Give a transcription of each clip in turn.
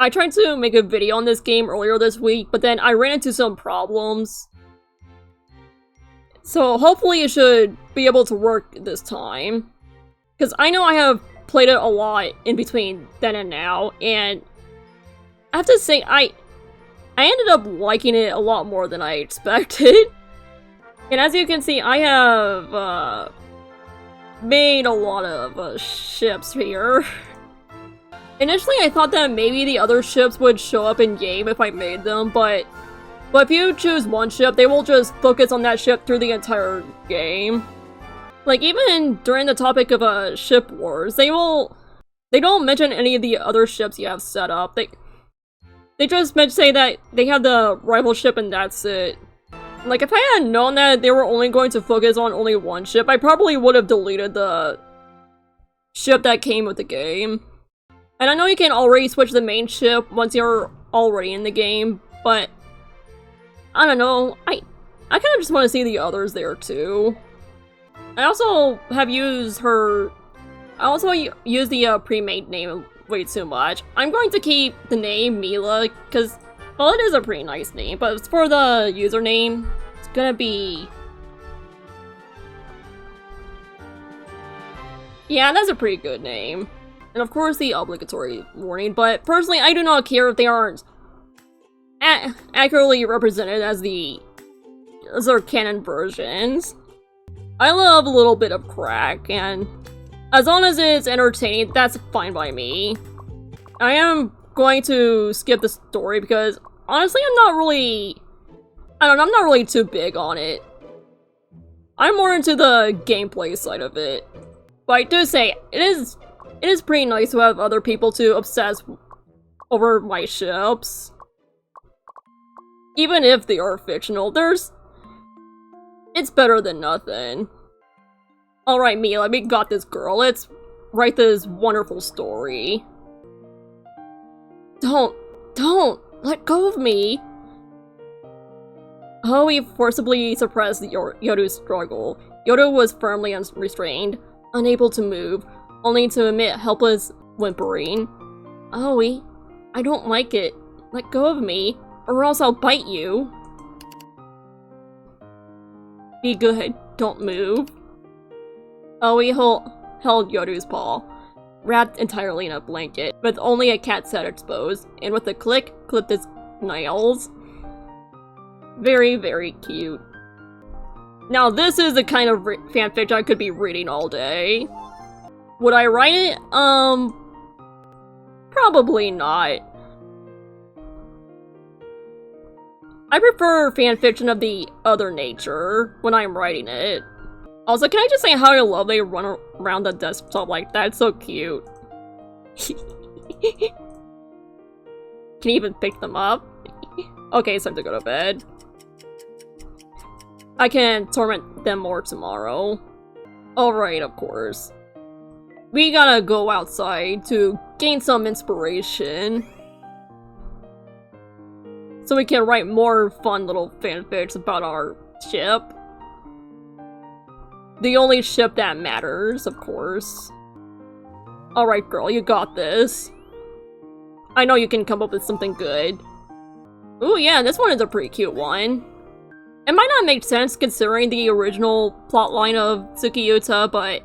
I tried to make a video on this game earlier this week, but then I ran into some problems. So hopefully it should be able to work this time. Because I know I have played it a lot in between then and now, and I have to say, I ended up liking it a lot more than I expected. And as you can see, I have made a lot of ships here. Initially, I thought that maybe the other ships would show up in-game if I made them, but if you choose one ship, they will just focus on that ship through the entire game. Like, even during the topic of ship wars, they don't mention any of the other ships you have set up. They just say that they have the rival ship and that's it. Like, if I had known that they were only going to focus on only one ship, I probably would have deleted the ship that came with the game. And I know you can already switch the main ship once you're already in the game, but I don't know, I kind of just want to see the others there too. I also have used the pre-made name way too much. I'm going to keep the name Mila, because, well, it is a pretty nice name, but for the username, it's gonna be... Yeah, that's a pretty good name. And of course the obligatory warning, but personally I do not care if they aren't accurately represented as their canon versions. I love a little bit of crack, and as long as it's entertaining, that's fine by me. I am going to skip the story because honestly I'm not really too big on it. I'm more into the gameplay side of it. But I do say, it is pretty nice to have other people to obsess over my ships. Even if they are fictional, it's better than nothing. Alright, Mila, we got this, girl. Let's write this wonderful story. Don't let go of me. Howie forcibly suppressed Yoru's struggle. Yoru was firmly unrestrained, unable to move, only to emit helpless whimpering. Howie, I don't like it. Let go of me, or else I'll bite you. Be good, don't move. Howie held Yoru's paw, wrapped entirely in a blanket, with only a cat's head exposed, and with a click, clipped his nails. Very, very cute. Now this is the kind of fanfic I could be reading all day. Would I write it? Probably not. I prefer fanfiction of the other nature when I'm writing it. Also, can I just say how I love they run around the desktop like that? It's so cute. Can you even pick them up? Okay, it's time to go to bed. I can torment them more tomorrow. Alright, of course. We gotta go outside to gain some inspiration. So we can write more fun little fanfics about our ship. The only ship that matters, of course. Alright, girl, you got this. I know you can come up with something good. Ooh, yeah, this one is a pretty cute one. It might not make sense considering the original plotline of Tsukiyuta, but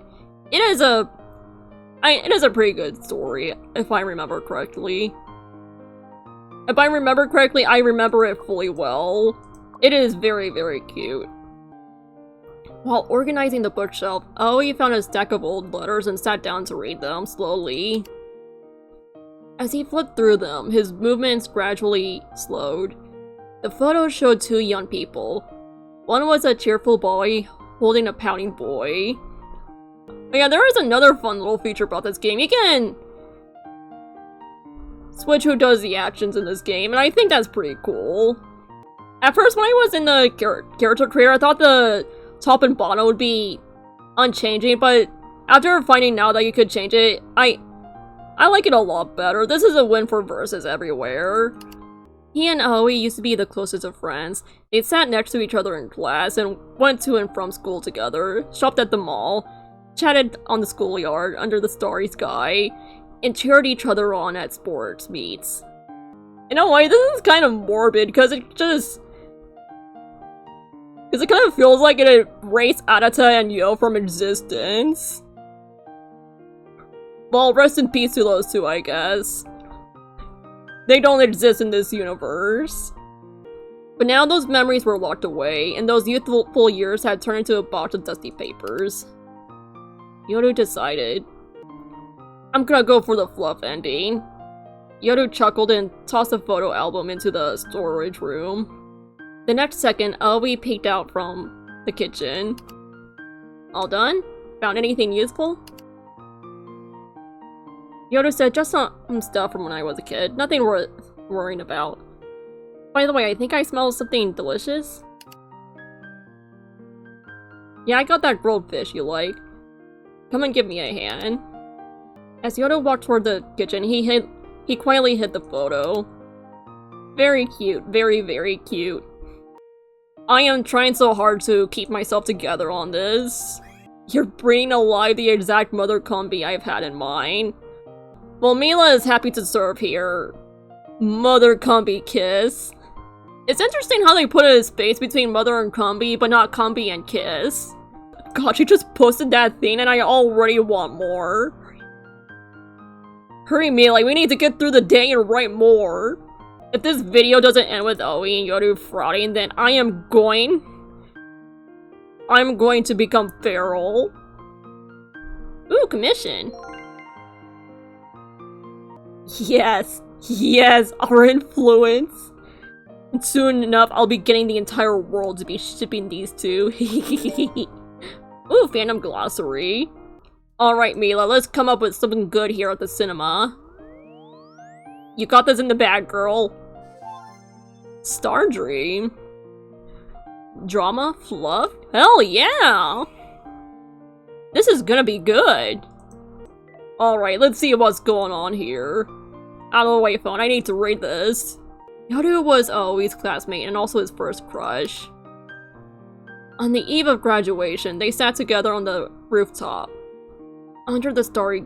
it is a pretty good story, if I remember correctly. If I remember correctly, I remember it fully well. It is very, very cute. While organizing the bookshelf, Aoi found a stack of old letters and sat down to read them slowly. As he flipped through them, his movements gradually slowed. The photos showed two young people. One was a cheerful boy holding a pouting boy. But yeah, there is another fun little feature about this game. You can switch who does the actions in this game, and I think that's pretty cool. At first, when I was in the character creator, I thought the top and bottom would be unchanging, but after finding out that you could change it, I like it a lot better. This is a win for verses everywhere. He and Aoi used to be the closest of friends. They sat next to each other in class and went to and from school together, shopped at the mall, chatted on the schoolyard under the starry sky, and cheered each other on at sports meets. In a way, this is kind of morbid, because it kind of feels like it erased Arata and Yo from existence. Well, rest in peace to those two, I guess. They don't exist in this universe. But now those memories were locked away, and those youthful years had turned into a box of dusty papers. Yoru decided, I'm gonna go for the fluff ending. Yoru chuckled and tossed a photo album into the storage room. The next second, Aoi peeked out from the kitchen. All done? Found anything useful? Yoru said, just some stuff from when I was a kid. Nothing worth worrying about. By the way, I think I smell something delicious. Yeah, I got that grilled fish you like. Come and give me a hand. As Yoru walked toward the kitchen, he quietly hid the photo. Very cute. Very, very cute. I am trying so hard to keep myself together on this. You're bringing alive the exact mother combi I've had in mind. Well, Mila is happy to serve here. Mother combi kiss. It's interesting how they put a space between mother and combi, but not combi and kiss. God, she just posted that thing and I already want more. Hurry, Mila, we need to get through the day and write more. If this video doesn't end with Aoi and Yoru frauding, then I'm going to become feral. Ooh, commission. Yes, our influence. And soon enough, I'll be getting the entire world to be shipping these two. Ooh, fandom glossary. Alright, Mila, let's come up with something good here at the cinema. You got this in the bag, girl. Star Dream. Drama? Fluff? Hell yeah! This is gonna be good. Alright, let's see what's going on here. Out of the way, phone, I need to read this. Yoru was Aoi's classmate and also his first crush. On the eve of graduation, they sat together on the rooftop. Under the starry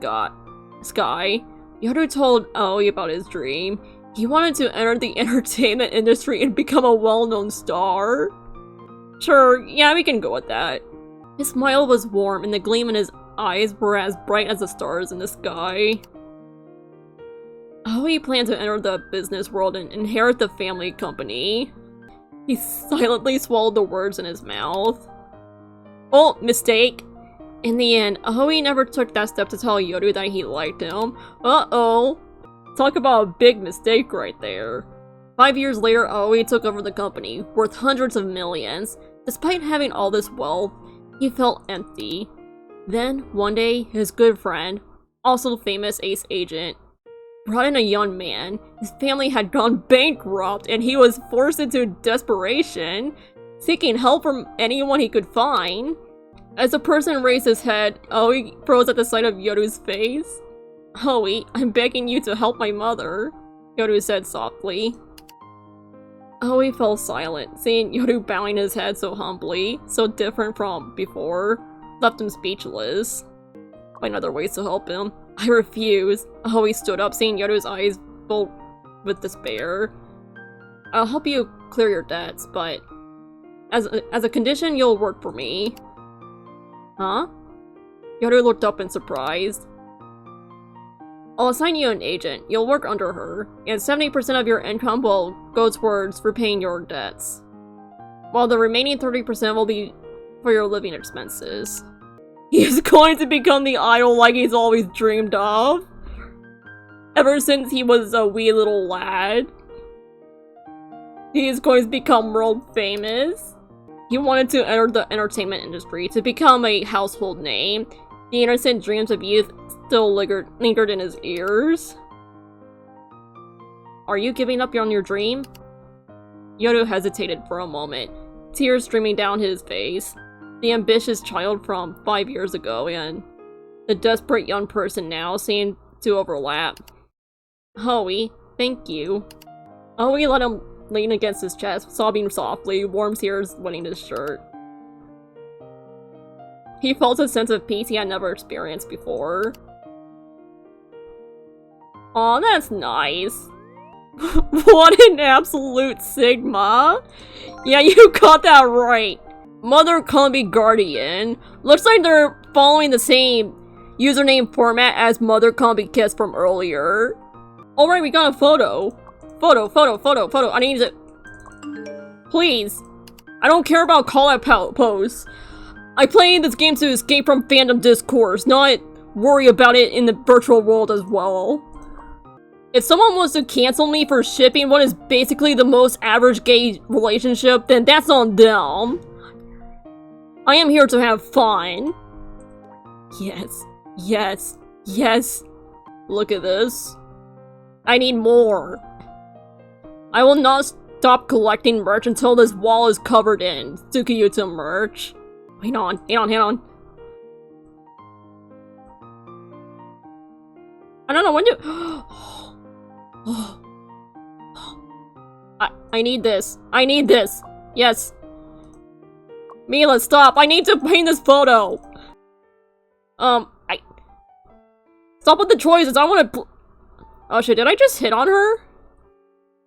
sky, Yoru told Aoi about his dream. He wanted to enter the entertainment industry and become a well-known star. Sure, yeah, we can go with that. His smile was warm and the gleam in his eyes were as bright as the stars in the sky. Aoi planned to enter the business world and inherit the family company. He silently swallowed the words in his mouth. Oh, mistake! In the end, Aoi never took that step to tell Yoru that he liked him. Uh-oh! Talk about a big mistake right there. 5 years later, Aoi took over the company, worth hundreds of millions. Despite having all this wealth, he felt empty. Then, one day, his good friend, also the famous ace agent, brought in a young man. His family had gone bankrupt and he was forced into desperation, seeking help from anyone he could find. As the person raised his head, Aoi froze at the sight of Yoru's face. Aoi, I'm begging you to help my mother, Yoru said softly. Aoi fell silent, seeing Yoru bowing his head so humbly, so different from before, left him speechless. Find other ways to help him. I refuse. Aoi stood up, seeing Yoru's eyes full with despair. I'll help you clear your debts, but as a condition, you'll work for me. Huh? Yoru looked up in surprise. I'll assign you an agent. You'll work under her, and 70% of your income will go towards repaying your debts, while the remaining 30% will be for your living expenses. He is going to become the idol like he's always dreamed of, ever since he was a wee little lad. He is going to become world famous. He wanted to enter the entertainment industry, to become a household name. The innocent dreams of youth still lingered in his ears. Are you giving up on your dream? Yoru hesitated for a moment, tears streaming down his face. The ambitious child from 5 years ago and the desperate young person now seemed to overlap. Aoi, thank you. Aoi let him lean against his chest, sobbing softly, warm tears wetting his shirt. He felt a sense of peace he had never experienced before. Aw, that's nice. What an absolute sigma! Yeah, you got that right. Mother Combi Guardian. Looks like they're following the same username format as Mother Combi Kiss from earlier. Alright, we got a photo. Photo. I need it. Please. I don't care about call-out posts. I play this game to escape from fandom discourse, not worry about it in the virtual world as well. If someone wants to cancel me for shipping what is basically the most average gay relationship, then that's on them. I am here to have fun. Yes. Look at this. I need more. I will not stop collecting merch until this wall is covered in Tsukiyuta merch. Hang on. I don't know when to- I need this. Yes. Mila, stop. I need to paint this photo. Stop with the choices. I want to. Oh shit, did I just hit on her?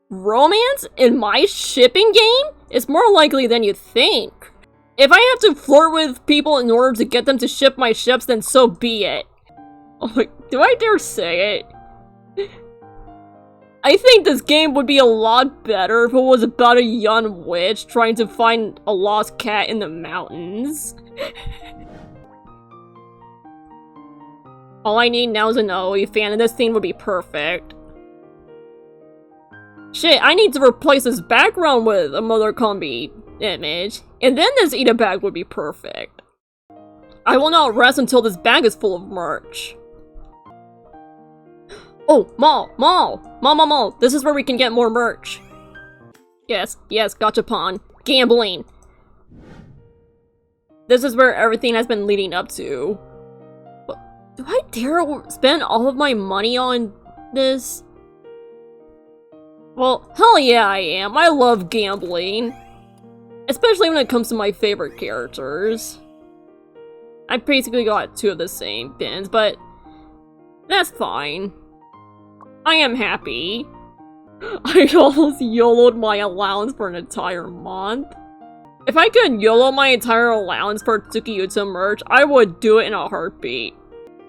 Romance in my shipping game? It's more likely than you think. If I have to flirt with people in order to get them to ship my ships, then so be it. Oh my, do I dare say it? I think this game would be a lot better if it was about a young witch trying to find a lost cat in the mountains. All I need now is an OE fan, and this scene would be perfect. Shit, I need to replace this background with a Mother Combi image, and then this Ida bag would be perfect. I will not rest until this bag is full of merch. Oh, mall! This is where we can get more merch. Yes, gachapon. Gambling. This is where everything has been leading up to. But do I dare spend all of my money on this? Well, hell yeah I am. I love gambling. Especially when it comes to my favorite characters. I basically got 2 of the same pins, but that's fine. I am happy. I almost YOLO'd my allowance for an entire month. If I could YOLO my entire allowance for Tsukiyuta merch, I would do it in a heartbeat.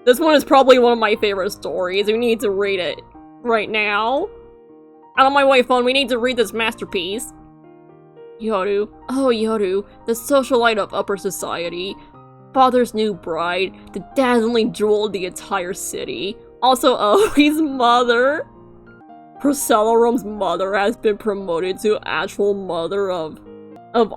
This one is probably one of my favorite stories. We need to read it right now. Out of my way, phone, we need to read this masterpiece. Yoru. Oh, Yoru, the socialite of upper society. Father's new bride, the dazzling jewel of the entire city. Also, Oi's mother. Procellarum's mother has been promoted to actual mother of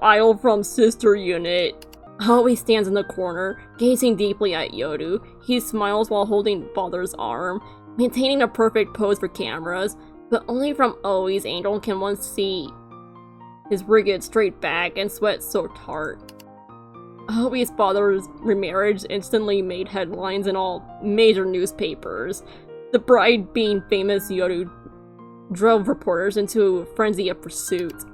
idol from sister unit. Oi stands in the corner, gazing deeply at Yoru. He smiles while holding father's arm, maintaining a perfect pose for cameras, but only from Oi's angle can one see his rigid straight back and sweat soaked heart. Oi's father's remarriage instantly made headlines in all major newspapers. The bride being famous Yoru drove reporters into a frenzy of pursuit.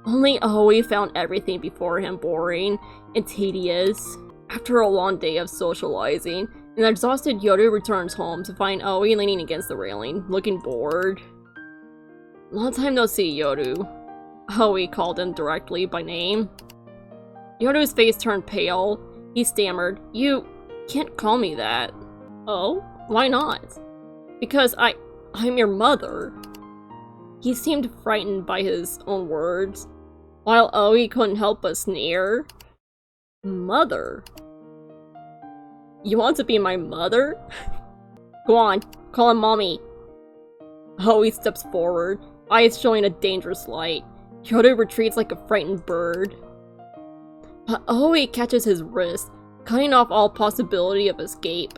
Only Oi found everything before him boring and tedious. After a long day of socializing, an exhausted Yoru returns home to find Oi leaning against the railing, looking bored. Long time no see, Yoru. Oi called him directly by name. Yoru's face turned pale. He stammered, "You can't call me that." "Oh? Why not?" "Because I'm your mother." He seemed frightened by his own words, while Oi couldn't help but sneer. "Mother? You want to be my mother?" "Go on, call him mommy." Oi steps forward, eyes showing a dangerous light. Yoru retreats like a frightened bird. But Oi catches his wrist, cutting off all possibility of escape.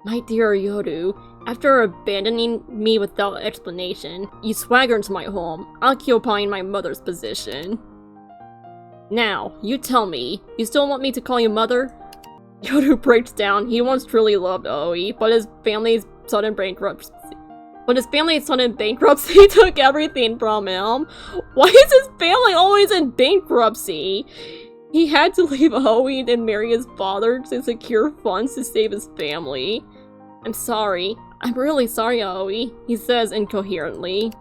"My dear Yoru, after abandoning me without explanation, you swagger into my home, occupying my mother's position. Now, you tell me, you still want me to call you mother?" Yoru breaks down. He once truly loved Oi, but his family's sudden bankruptcy took everything from him. Why is his family always in bankruptcy? He had to leave Oi and marry his father to secure funds to save his family. "I'm sorry. I'm really sorry, Aoi, he says incoherently.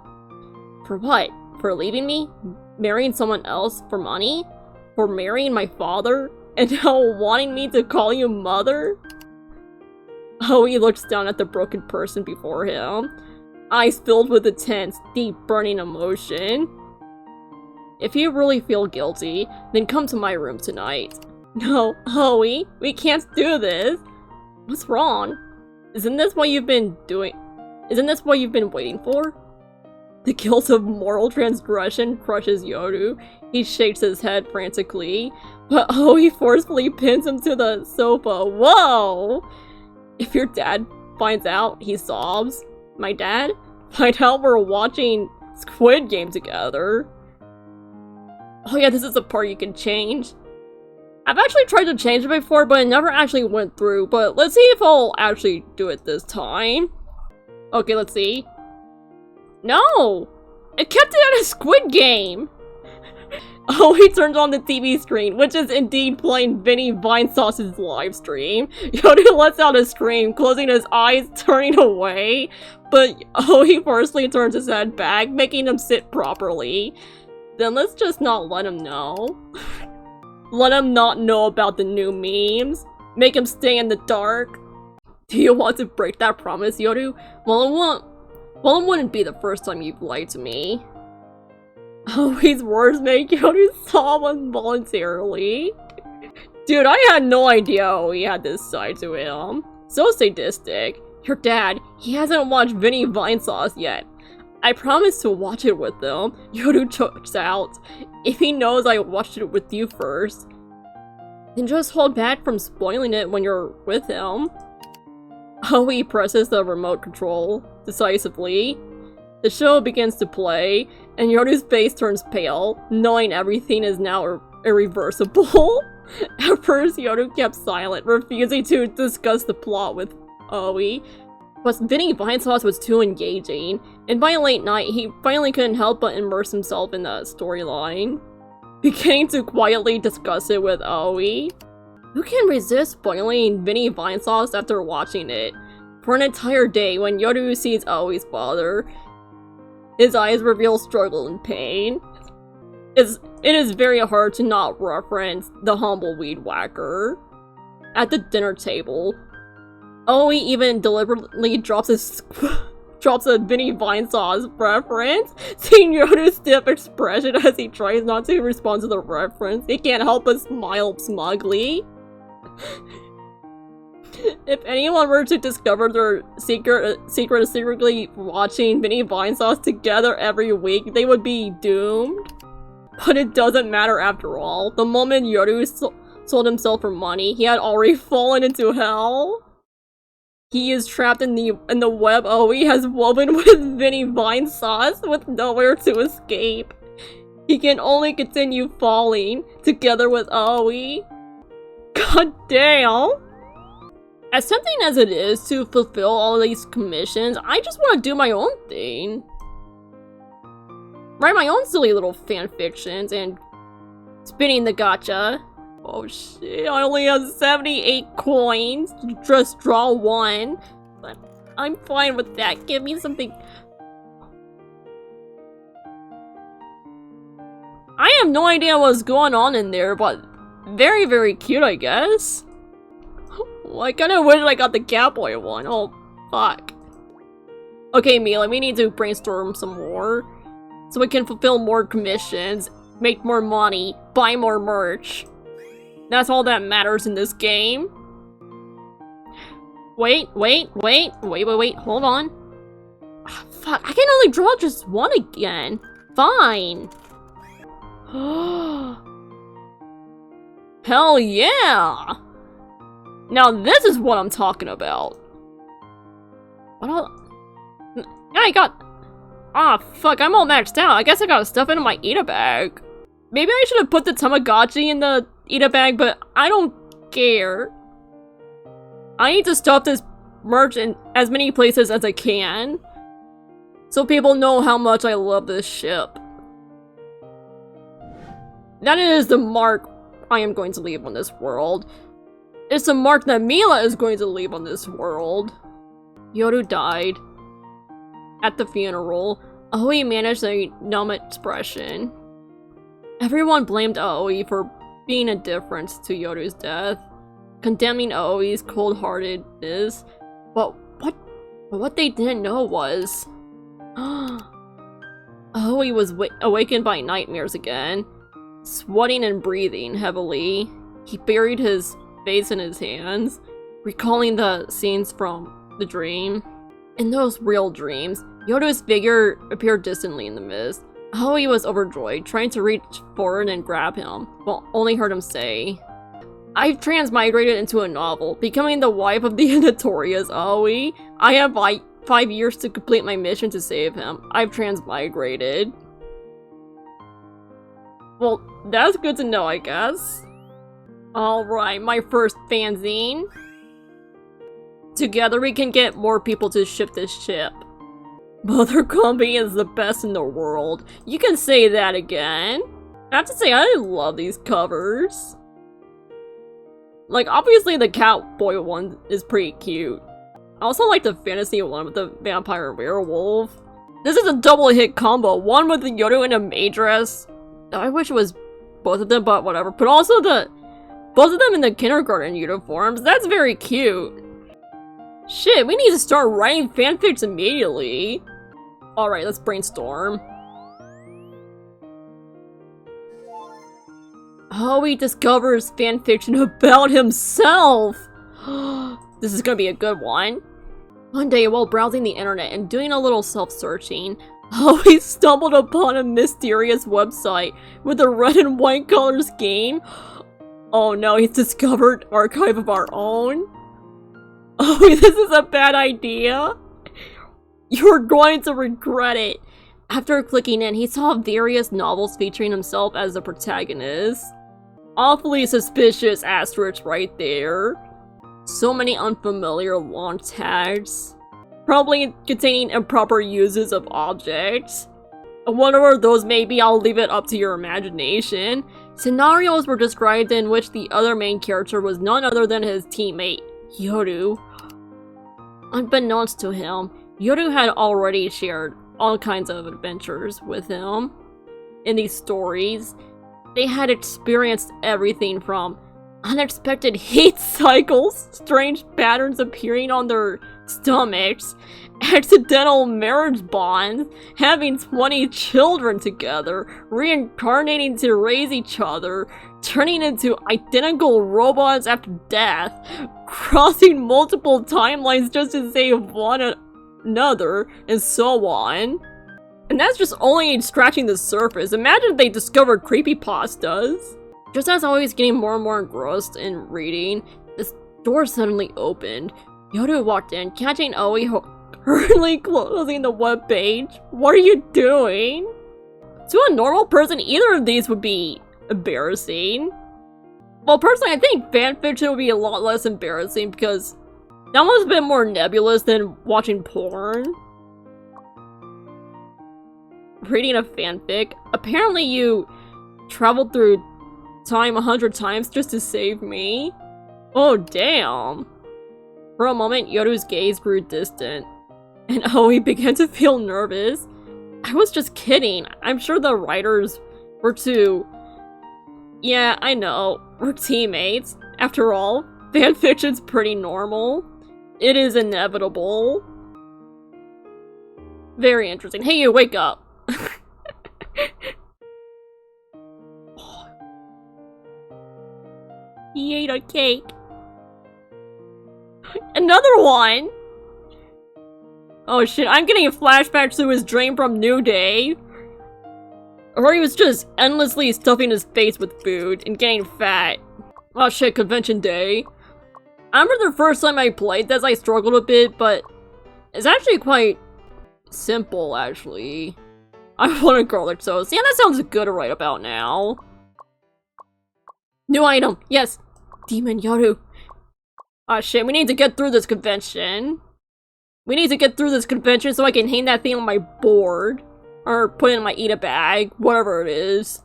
For what? For leaving me? Marrying someone else for money? For marrying my father? And now wanting me to call you mother? Aoi looks down at the broken person before him, eyes filled with intense, deep, burning emotion. If you really feel guilty, then come to my room tonight. No, Aoi, we can't do this. What's wrong? Isn't this what you've been waiting for? The guilt of moral transgression crushes Yoru. He shakes his head frantically, but Aoi forcefully pins him to the sofa. Whoa! If your dad finds out, he sobs. My dad? Find out we're watching Squid Game together. Oh yeah, this is the part you can change. I've actually tried to change it before, but it never actually went through. But let's see if I'll actually do it this time. Okay, let's see. No! It kept it at a Squid Game! Oh, he turns on the TV screen, which is indeed playing Vinny Vinesauce's live stream. Yoru lets out a scream, closing his eyes, turning away. But he forcefully turns his head back, making him sit properly. Then let's just not let him know. Let him not know about the new memes. Make him stay in the dark. Do you want to break that promise, Yoru? Well, it wouldn't be the first time you've lied to me. His words make Yoru sob involuntarily. Dude, I had no idea he had this side to him. So sadistic. Your dad, he hasn't watched Vinny Vinesauce yet. I promised to watch it with him. Yoru chokes out. If he knows I watched it with you first, then just hold back from spoiling it when you're with him. He presses the remote control decisively. The show begins to play, and Yoru's face turns pale, knowing everything is now irreversible. At first, Yoru kept silent, refusing to discuss the plot with Aoi. But Vinny Vinesauce was too engaging, and by late night, he finally couldn't help but immerse himself in the storyline, beginning to quietly discuss it with Aoi. Who can resist spoiling Vinny Vinesauce after watching it? For an entire day, when Yoru sees Aoi's father, his eyes reveal struggle and pain. It is very hard to not reference the humble weed whacker. At the dinner table, Aoi even deliberately drops a Vinny Vinesauce reference. Seeing Yoru's stiff expression as he tries not to respond to the reference, he can't help but smile smugly. If anyone were to discover their secretly watching Vinny Vinesauce together every week, they would be doomed. But it doesn't matter after all. The moment Yoru sold himself for money, he had already fallen into hell. He is trapped in the web Aoi has woven with Vinny Vinesauce with nowhere to escape. He can only continue falling together with Aoi. God damn! As tempting as it is to fulfill all these commissions, I just want to do my own thing. Write my own silly little fanfictions and spinning the gacha. Oh shit, I only have 78 coins to just draw one. But I'm fine with that. Give me something. I have no idea what's going on in there, but very, very cute, I guess. Well, I kinda wish I got the cowboy one. Oh, fuck. Okay, Mila, we need to brainstorm some more. So we can fulfill more commissions, make more money, buy more merch. That's all that matters in this game. Wait, hold on. Ah, fuck, I can only draw just one again. Fine. Hell yeah! Now this is what I'm talking about. What all? Yeah, I got... Ah, fuck, I'm all maxed out. I guess I gotta stuff it in my Ita bag. Maybe I should have put the Tamagotchi in the Ita bag, but I don't care. I need to stuff this merch in as many places as I can, so people know how much I love this ship. That is the mark I am going to leave on this world. It's a mark that Mila is going to leave on this world. Yoru died. At the funeral, Aoi managed a numb expression. Everyone blamed Aoi for being indifferent to Yoru's death, condemning Aoi's cold-heartedness, but what they didn't know was... Aoi was awakened by nightmares again. Sweating and breathing heavily, he buried his face in his hands, recalling the scenes from the dream. In those real dreams, Yoru's figure appeared distantly in the mist. Aoi was overjoyed, trying to reach forward and grab him, but only heard him say, "I've transmigrated into a novel, becoming the wife of the notorious Aoi. I have 5 years to complete my mission to save him. I've transmigrated." Well, that's good to know, I guess. Alright, my first fanzine. Together we can get more people to ship this ship. Mother Company is the best in the world. You can say that again. I have to say, I love these covers. Like, obviously the cowboy one is pretty cute. I also like the fantasy one with the vampire werewolf. This is a double hit combo. One with the Yoru and a maid dress. I wish it was both of them, but whatever. But also both of them in the kindergarten uniforms. That's very cute. Shit, we need to start writing fanfics immediately. Alright, let's brainstorm. Aoi discovers fanfiction about himself! This is gonna be a good one. One day, while browsing the internet and doing a little self-searching, Aoi stumbled upon a mysterious website with a red and white color scheme. Oh no, he's discovered Archive of Our Own. Oh, this is a bad idea. You're going to regret it. After clicking in, he saw various novels featuring himself as the protagonist. Awfully suspicious asterisk right there. So many unfamiliar launch tags. Probably containing improper uses of objects. Whatever those may be, I'll leave it up to your imagination. Scenarios were described in which the other main character was none other than his teammate, Yoru. Unbeknownst to him, Yoru had already shared all kinds of adventures with him. In these stories, they had experienced everything from unexpected heat cycles, strange patterns appearing on their stomachs, accidental marriage bonds, having 20 children together, reincarnating to raise each other, turning into identical robots after death, crossing multiple timelines just to save one another, and so on. And that's just only scratching the surface. Imagine if they discovered creepypastas. Just as I was getting more and more engrossed in reading, this door suddenly opened. Yoru walked in, catching Aoi hurriedly closing the webpage. What are you doing? To a normal person, either of these would be embarrassing. Well, personally, I think fanfiction would be a lot less embarrassing because that one's a bit more nebulous than watching porn. Reading a fanfic. Apparently you traveled through time 100 times just to save me. Oh, damn. For a moment, Yoru's gaze grew distant, and Aoi began to feel nervous. I was just kidding. I'm sure the writers were too... Yeah, I know. We're teammates. After all, fanfiction's pretty normal. It is inevitable. Very interesting. Hey, you, wake up. He ate a cake. Another one! Oh shit, I'm getting flashbacks to his dream from New Day. Or he was just endlessly stuffing his face with food and getting fat. Oh shit, convention day. I remember the first time I played this, I struggled a bit, but it's actually quite simple, actually. I want a garlic toast. Yeah, that sounds good to write about now. New item, yes! Demon Yoru. Oh shit, we need to get through this convention. We need to get through this convention so I can hang that thing on my board. Or put it in my eat-a bag, whatever it is.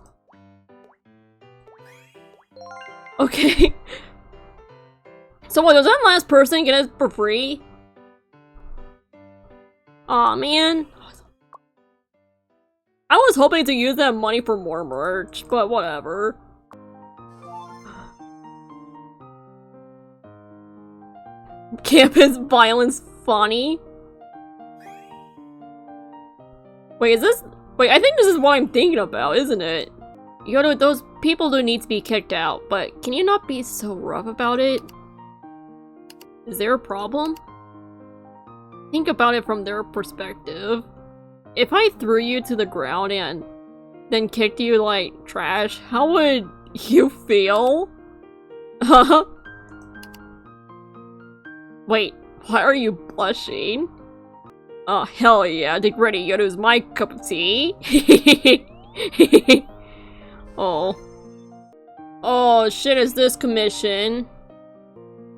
Okay. So what, does that last person get it for free? Aw, man. I was hoping to use that money for more merch, but whatever. Campus violence funny? Wait, I think this is what I'm thinking about, isn't it? Yoda, those people do need to be kicked out, but can you not be so rough about it? Is there a problem? Think about it from their perspective. If I threw you to the ground and then kicked you like trash, how would you feel? Wait, why are you blushing? Oh, hell yeah, degrading Yoda's my cup of tea. Oh. Oh, shit is this commission?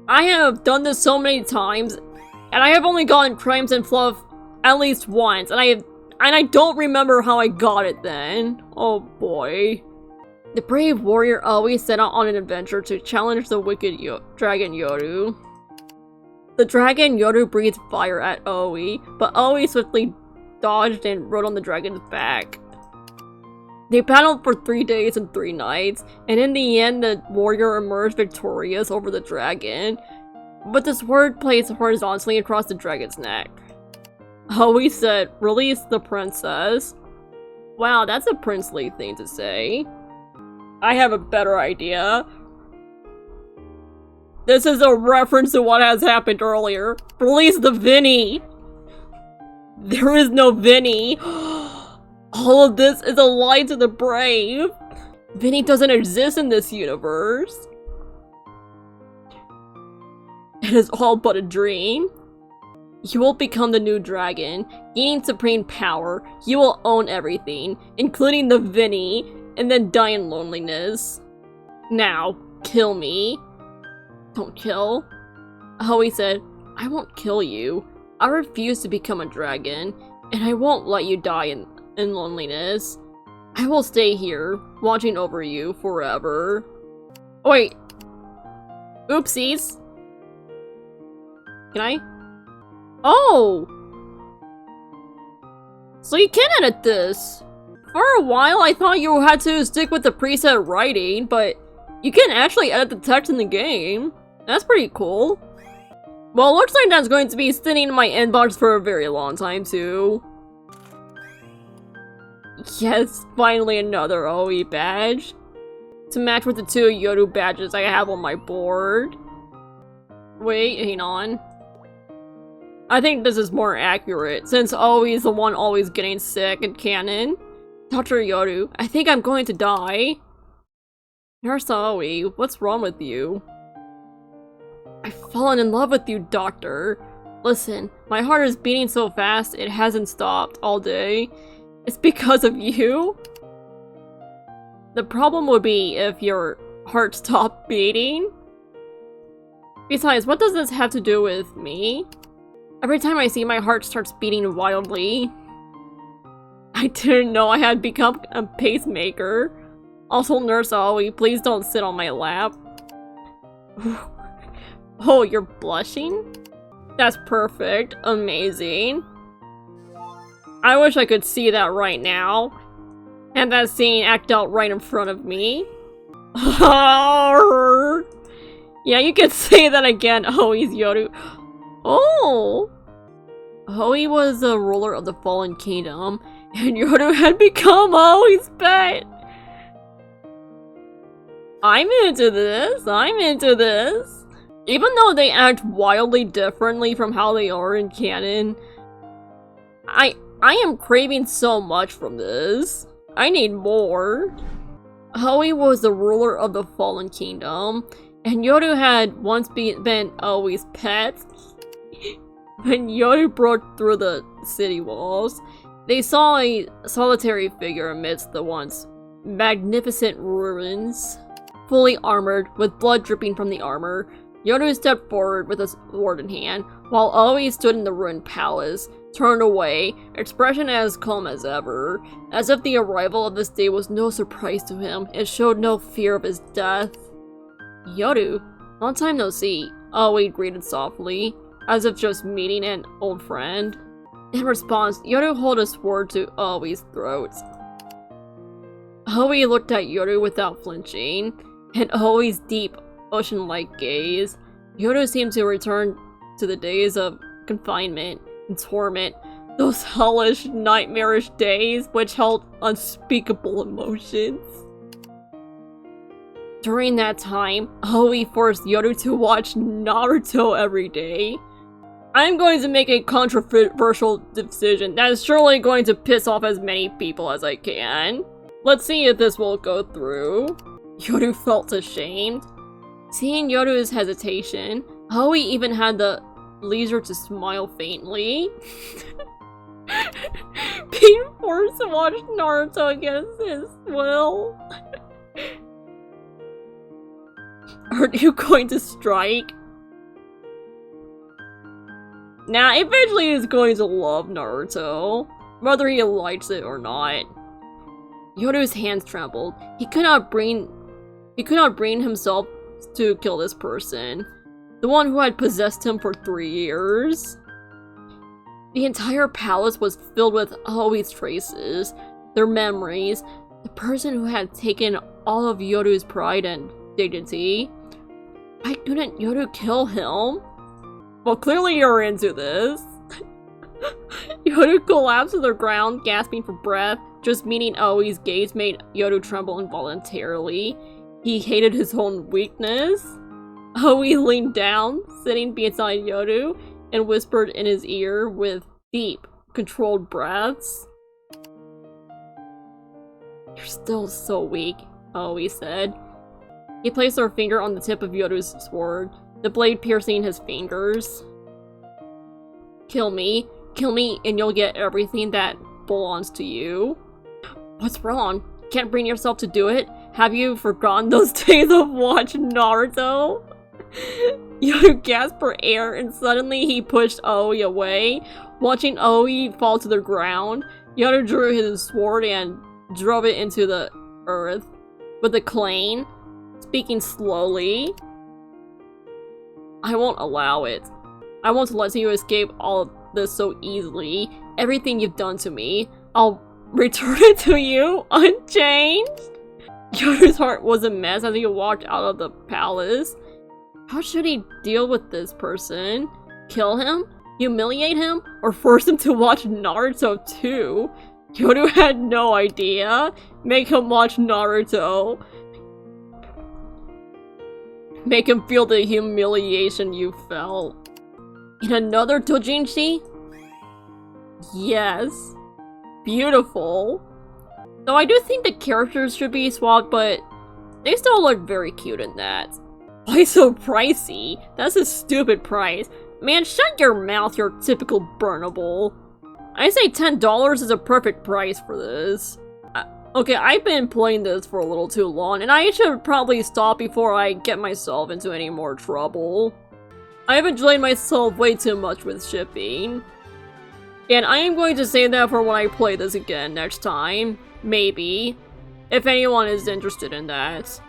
I have done this so many times, and I have only gotten Crimes and Fluff at least once, and I don't remember how I got it then. Oh boy. The brave warrior always set out on an adventure to challenge the wicked dragon Yoru. The dragon Yoru breathed fire at Aoi, but Aoi swiftly dodged and rode on the dragon's back. They battled for 3 days and 3 nights, and in the end the warrior emerged victorious over the dragon, but the sword placed horizontally across the dragon's neck. Aoi said, "Release the princess." Wow, that's a princely thing to say. I have a better idea. This is a reference to what has happened earlier. Release the Vinny! There is no Vinny! All of this is a lie to the brave! Vinny doesn't exist in this universe. It is all but a dream. You will become the new dragon, gaining supreme power. You will own everything, including the Vinny, and then die in loneliness. Now, kill me. Don't kill. Aoi said, "I won't kill you. I refuse to become a dragon, and I won't let you die in loneliness. I will stay here, watching over you forever." Oh, wait. Oopsies. Can I? Oh! So you can edit this. For a while, I thought you had to stick with the preset writing, but you can actually edit the text in the game. That's pretty cool. Well, looks like that's going to be sitting in my inbox for a very long time, too. Yes, finally another OE badge. To match with the 2 Yoru badges I have on my board. Wait, hang on. I think this is more accurate, since OE is the one always getting sick in canon. Dr. Yoru, I think I'm going to die. Nurse OE, what's wrong with you? I've fallen in love with you, Doctor. Listen, my heart is beating so fast it hasn't stopped all day. It's because of you? The problem would be if your heart stopped beating. Besides, what does this have to do with me? Every time I see my heart starts beating wildly. I didn't know I had become a pacemaker. Also, Nurse Aoi, please don't sit on my lap. Oh, you're blushing? That's perfect. Amazing. I wish I could see that right now. And that scene act out right in front of me. Yeah, you can say that again, Aoi's Yoru. Oh! Aoi was the ruler of the Fallen Kingdom, and Yoru had become Aoi's pet! I'm into this, I'm into this! Even though they act wildly differently from how they are in canon, I am craving so much from this. I need more. Aoi was the ruler of the Fallen Kingdom, and Yoru had once been Aoi's pet. When Yoru broke through the city walls, they saw a solitary figure amidst the once magnificent ruins. Fully armored, with blood dripping from the armor, Yoru stepped forward with a sword in hand, while Aoi stood in the ruined palace, turned away, expression as calm as ever. As if the arrival of this day was no surprise to him, it showed no fear of his death. Yoru, long time no see, Aoi greeted softly, as if just meeting an old friend. In response, Yoru held a sword to Aoi's throat. Aoi looked at Yoru without flinching. In Aoi's deep, ocean-like gaze, Yoru seemed to return to the days of confinement and torment, those hellish, nightmarish days which held unspeakable emotions. During that time, Aoi forced Yoru to watch Naruto every day. I'm going to make a controversial decision that is surely going to piss off as many people as I can. Let's see if this will go through. Yoru felt ashamed. Seeing Yoru's hesitation, Aoi even had the leisure to smile faintly. Being forced to watch Naruto against his will. Aren't you going to strike? Nah, eventually he's going to love Naruto, whether he likes it or not. Yoru's hands trembled. He could not bring himself to kill this person, the one who had possessed him for 3 years. The entire palace was filled with Aoi's traces, their memories, the person who had taken all of Yoru's pride and dignity. Why couldn't Yoru kill him? Well, clearly you're into this. Yoru collapsed to the ground, gasping for breath. Just meeting Aoi's gaze made Yoru tremble involuntarily. He hated his own weakness. Aoi leaned down, sitting beside Yoru, and whispered in his ear with deep, controlled breaths. You're still so weak, Aoi said. He placed her finger on the tip of Yoru's sword, the blade piercing his fingers. Kill me, and you'll get everything that belongs to you. What's wrong? Can't bring yourself to do it? Have you forgotten those days of watching Naruto? Yoru gasped for air, and suddenly he pushed Aoi away. Watching Aoi fall to the ground, Yoru drew his sword and drove it into the earth with a clang, speaking slowly. I won't allow it. I won't let you escape all of this so easily. Everything you've done to me, I'll return it to you, unchanged. Yoru's heart was a mess as he walked out of the palace. How should he deal with this person? Kill him? Humiliate him? Or force him to watch Naruto too? Yoru had no idea. Make him watch Naruto. Make him feel the humiliation you felt. In another doujinshi? Yes. Beautiful. Though I do think the characters should be swapped, but they still look very cute in that. Why so pricey? That's a stupid price. Man, shut your mouth, your typical burnable. I say $10 is a perfect price for this. Okay, I've been playing this for a little too long, and I should probably stop before I get myself into any more trouble. I have enjoyed myself way too much with shipping. And I am going to say that for when I play this again next time. Maybe. If anyone is interested in that.